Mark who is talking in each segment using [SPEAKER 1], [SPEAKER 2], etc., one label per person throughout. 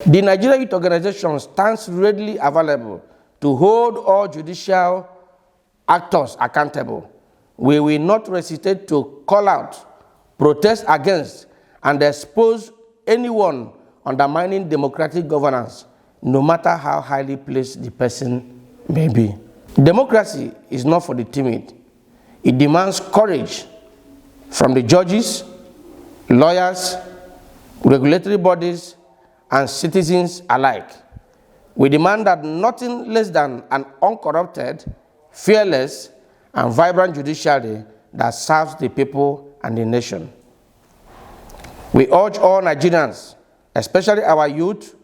[SPEAKER 1] The Nigerian Youth Organization stands readily available to hold all judicial actors accountable. We will not hesitate to call out, protest against, and expose anyone undermining democratic governance, no matter how highly placed the person may be. Democracy is not for the timid. It demands courage from the judges, lawyers, regulatory bodies, and citizens alike. We demand that nothing less than an uncorrupted, fearless, and vibrant judiciary that serves the people and the nation. We urge all Nigerians, especially our youth,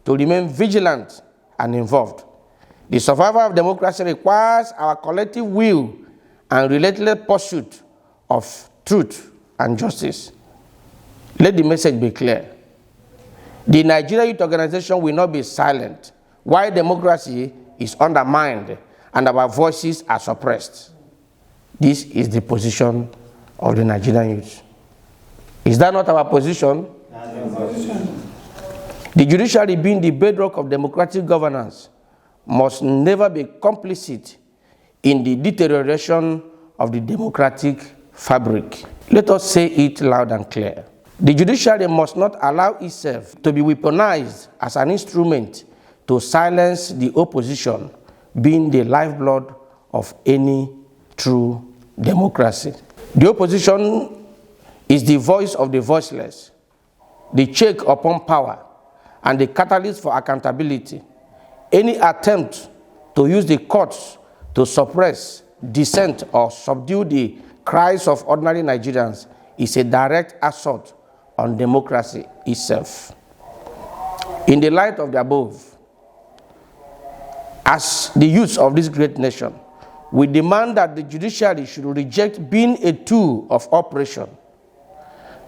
[SPEAKER 1] to remain vigilant and involved. The survival of democracy requires our collective will and relentless pursuit of truth and justice. Let the message be clear. The Nigerian Youth Organization will not be silent while democracy is undermined and our voices are suppressed. This is the position of the Nigerian youth. Is that not our position? That's our position. The judiciary, being the bedrock of democratic governance, must never be complicit in the deterioration of the democratic fabric. Let us say it loud and clear. The judiciary must not allow itself to be weaponized as an instrument to silence the opposition, being the lifeblood of any true democracy. The opposition is the voice of the voiceless, the check upon power, and the catalyst for accountability. Any attempt to use the courts to suppress dissent or subdue the cries of ordinary Nigerians is a direct assault on democracy itself. In the light of the above, as the youth of this great nation, we demand that the judiciary should reject being a tool of oppression.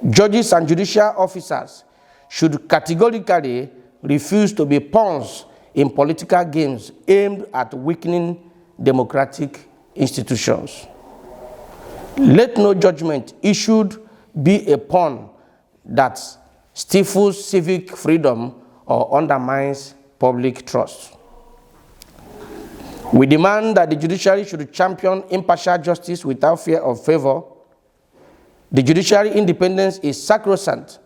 [SPEAKER 1] Judges and judicial officers should categorically refuse to be pawns in political games aimed at weakening democratic institutions. Let no judgment issued be a pawn that stifles civic freedom or undermines public trust. We demand that the judiciary should champion impartial justice without fear of favor. The judiciary independence is sacrosanct.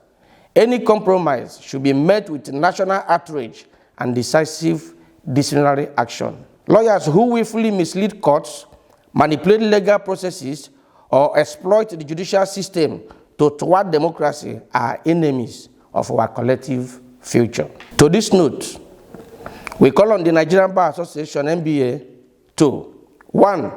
[SPEAKER 1] Any compromise should be met with national outrage and decisive disciplinary action. Lawyers who willfully mislead courts, manipulate legal processes, or exploit the judicial system to thwart democracy are enemies of our collective future. To this note, we call on the Nigerian Bar Association, NBA, to 1.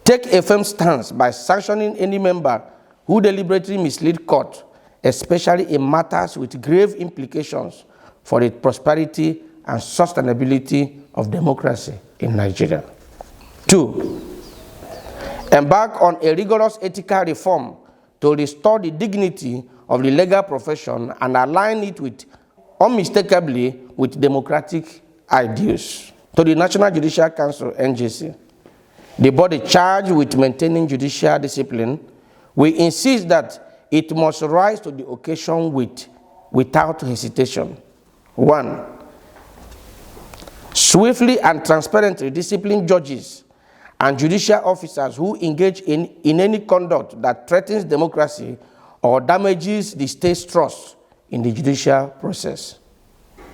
[SPEAKER 1] Take a firm stance by sanctioning any member who deliberately mislead court, especially in matters with grave implications for the prosperity and sustainability of democracy in Nigeria. 2. Embark on a rigorous ethical reform to restore the dignity of the legal profession and align it unmistakably with democratic ideals. To the National Judicial Council, NJC, the body charged with maintaining judicial discipline, we insist that it must rise to the occasion without hesitation. 1. Swiftly and transparently discipline judges and judicial officers who engage in any conduct that threatens democracy or damages the state's trust in the judicial process.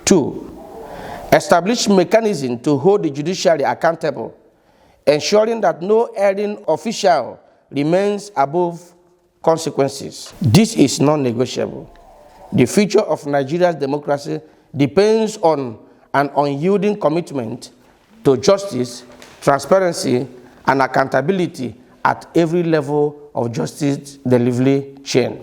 [SPEAKER 1] 2. Establish mechanisms to hold the judiciary accountable, ensuring that no erring official remains above consequences. This is non-negotiable. The future of Nigeria's democracy depends on an unyielding commitment to justice, transparency, and accountability at every level of justice delivery chain.